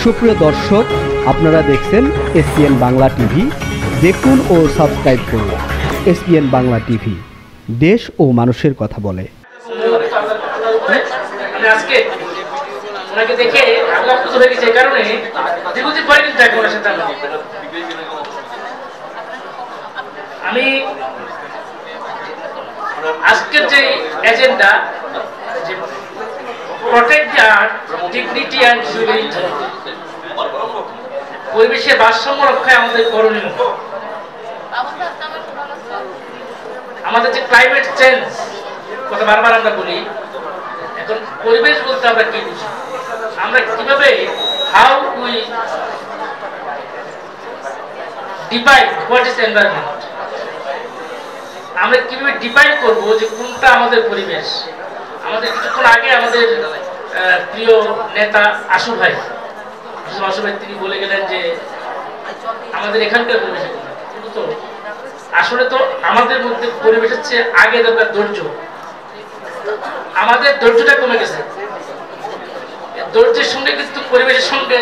সুপ্রিয় দর্শক, আপনারা দেখছেন এসপিএন বাংলা টিভি। দেখুন ও সাবস্ক্রাইব করুন এসপিএন বাংলা টিভি, দেশ ও মানুষের কথা বলে। আজকে ওনাকে দেখে আল্লাহ খুশি হয়ে গেছে, কারণে দীর্ঘদিন পরে কিন্তু দেখা ওনার সাথে আমি আজকের যে এজেন্ডা, যে protect the earth, dignity and humanity, পরিবেশের ভারসাম্য রক্ষায় আমাদের করণীয়। আমাদের যে ক্লাইমেট চেঞ্জ কথা বারবার আমরা বলি, এখন পরিবেশ বলতে আমরা কি বুঝি, আমরা কিভাবে how we define what is environment, আমরা কিভাবে ডিফাইন করব যে কোনটা আমাদের পরিবেশ। আমাদের কিছুক্ষণ আগে আমাদের প্রিয় নেতা আশু ভাই তিনি বলে গেলেন যে আমাদের এখানকার পরিবেশ, কিন্তু তো আসলে তো আমাদের মধ্যে পরিবেশের চেয়ে আগে দরকার ধৈর্য। আমাদের ধৈর্যটা কমে গেছে। ধৈর্যের সঙ্গে কিন্তু পরিবেশের সঙ্গে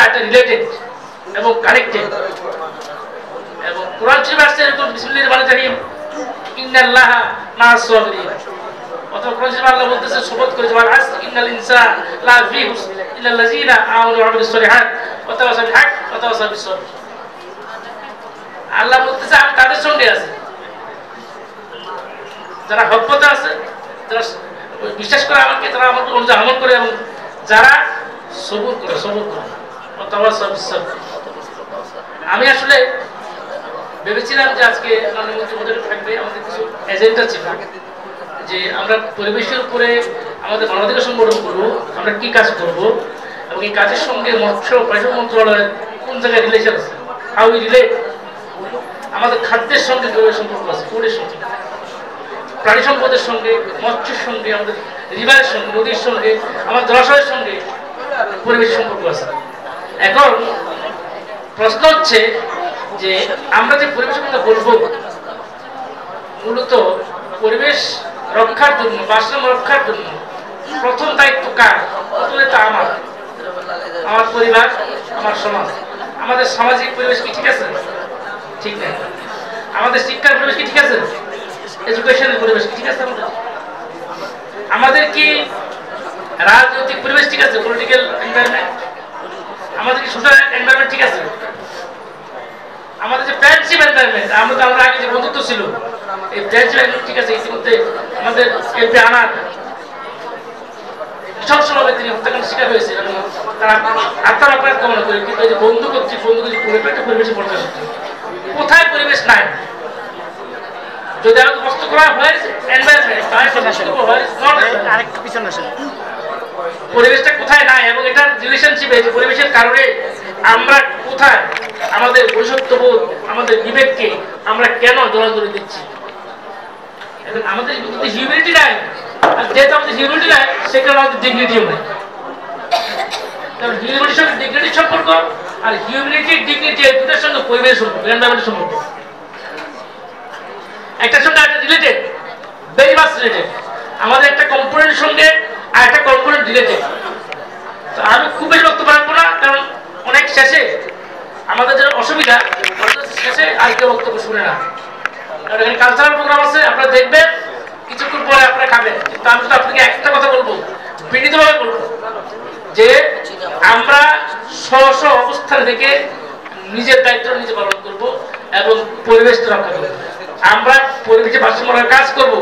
একটা রিলেটেড এবং কানেক্টেড। এবং কোরআন শরীফে আসছে এরকম বিসমিল্লাহির রহমানির রহিম ইন্নাল্লাহা মা'আস সাবিরিন। অথবা কোরআন শরীফে আল্লাহ বলতেছে, শপথ করে ওয়াল আসর ইন্নাল ইনসানা লাফি খুসর ইল্লাল লাযিনা আমানু ওয়া আমিলুস সলিহাত ওয়া তাওয়াসাউ বিল হক ওয়া তাওয়াসাউ বিস সবর। আল্লাহ বলতেছে আমি তাদের সঙ্গে আছি যারা হকপথে আছে, যারা বিশ্বাস করে আমাকে, যারা আমার অনুযায়ী আমল করে, এবং যারা সবুর করে ওয়া তাওয়াসাউ বিস সবর। আমি আসলে ভেবেছিলাম যে আজকে আমাদের থাকবে, আমাদের কিছু এজেন্ডা ছিল যে আমরা পরিবেশের উপরে আমাদের মানবাধিকার সংগঠন করবো, আমরা কি কাজ করব, এবং এই কাজের সঙ্গে মৎস্য পরিবেশ মন্ত্রণালয়ের কোন জায়গায় রিলেশন আছে, হাউ উই রিলেট। আমাদের খাদ্যের সঙ্গে পরিবেশ সম্পর্ক আছে, ফুডের সঙ্গে, প্রাণী সম্পদের সঙ্গে, মৎস্যের সঙ্গে, আমাদের রিভারের সঙ্গে, নদীর সঙ্গে, আমাদের জলাশয়ের সঙ্গে পরিবেশের সম্পর্ক আছে। এখন প্রশ্ন হচ্ছে যে আমরা যে পরিবেশের কথা বলবো, মূলত পরিবেশ রক্ষার জন্য, ভারসাম্য রক্ষার জন্য প্রথম দায়িত্ব কার? প্রথমে তা আমার পরিবার, আমার সমাজ। আমাদের সামাজিক পরিবেশ কি ঠিক আছে? ঠিক নেই। আমাদের শিক্ষার পরিবেশ কি ঠিক আছে? এডুকেশনের পরিবেশ কি ঠিক আছে? আমাদের কি রাজনৈতিক পরিবেশ ঠিক আছে? Political environment. আমাদের কি সোশ্যাল এনভায়রনমেন্ট ঠিক আছে? আমাদের যে ফ্রেন্ডশিপ এনভায়রনমেন্ট, আমরা আগে যে বন্ধুত্ব ছিল, এই ফ্রেন্ডশিপ এনভায়রনমেন্ট ঠিক আছে? ইতিমধ্যে আমাদের এমপি আনার সবসময় তিনি হত্যাকাণ্ডের শিকার হয়েছে, তারা আত্মরক্ষার কামনা করে, কিন্তু এই যে বন্ধু কর্তৃক পরিবেশে পড়তে কোথায় পরিবেশ নাই? যদি আমাকে কষ্ট করা হয় পরিবেশটা কোথায় নাই, এবং এটার রিলেশনশিপে পরিবেশের কারণে আমরা কোথায় আমাদের বৈষম্যবোধ, আমাদের বিবেককে আমরা কেন জড়াজড়ি দিচ্ছি? আমাদের যদি হিউম্যানিটি নাই, আর যেহেতু আমাদের হিউম্যানিটি নাই, সেখানে আমাদের ডিগনিটিও নাই। কারণ হিউম্যানিটির সঙ্গে ডিগনিটির সম্পর্ক, আর হিউম্যানিটির ডিগনিটি দুটোর সঙ্গে পরিবেশের সম্পর্ক, এনভায়রনমেন্টের সম্পর্ক একটার সঙ্গে একটা রিলেটেড, ভেরি মাচ রিলেটেড। আমাদের একটা কম্পোনেন্টের সঙ্গে আর একটা কম্পোনেন্ট রিলেটেড। তো আমি খুব বেশি বক্তব্য রাখবো না, কারণ অনেক শেষে আমাদের যে অসুবিধা, শেষে আর কেউ বক্তব্য শুনে না। কারণ এখানে কালচারাল প্রোগ্রাম আছে, আপনারা দেখবেন, কিছুক্ষণ পরে আপনারা খাবেন। কিন্তু আমি শুধু আপনাকে একটা কথা বলবো, বিনীতভাবে বলবো, যে আমরা স্ব অবস্থান থেকে নিজের দায়িত্ব নিজে পালন করব এবং পরিবেশ রক্ষা করব। আমরা পরিবেশের ভারসাম্য রক্ষার কাজ করব,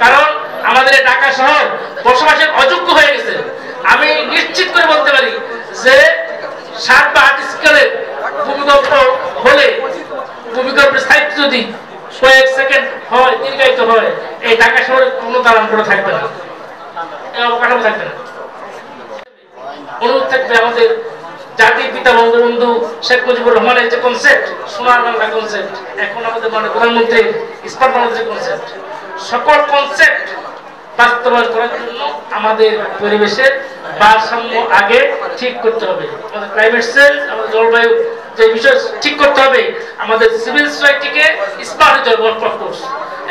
কারণ আমাদের ঢাকা শহর বসবাসের অযোগ্য হয়ে গেছে। আমি নিশ্চিত করে বলতে পারি যে 7 বা 8 স্কেলের ভূমিকম্প হলে, ভূমিকম্পের স্থায়িত্ব যদি কয়েক সেকেন্ড হয়, দীর্ঘায়িত হয়, এই ঢাকা শহরে কোনো দালান করে থাকবে না, অবকাঠামো থাকবে না। অনুরোধ থাকবে আমাদের জাতির পিতা বঙ্গবন্ধু শেখ মুজিবুর রহমানের যে কনসেপ্ট, সোনার বাংলা কনসেপ্ট, এখন আমাদের মাননীয় প্রধানমন্ত্রী ইস্পাত বাংলাদেশের কনসেপ্ট, সকল কনসেপ্ট বাস্তবায়ন করার জন্য আমাদের পরিবেশের ভারসাম্য আগে ঠিক করতে হবে। আমাদের ক্লাইমেট চেঞ্জ, আমাদের জলবায়ু যে বিষয় ঠিক করতে হবে, আমাদের সিভিল সোসাইটিকে স্মার্ট হতে হবে। অফকোর্স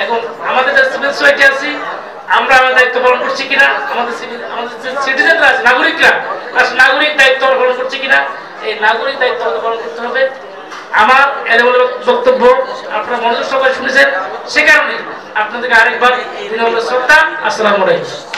এখন আমাদের সিভিল সোসাইটি আছি, আমরা আমাদের দায়িত্ব পালন করছি কিনা, আমাদের সিটিজেনরা আছে, নাগরিকরা নাগরিক দায়িত্ব পালন করছে কিনা, এই নাগরিক দায়িত্ব পালন করতে হবে। আমার এলেবলে বক্তব্য আপনারা মনোযোগ সবাই শুনেছেন, সে কারণে আপনাদেরকে আরেকবার বিনম্র শ্রদ্ধা। আসসালামু আলাইকুম।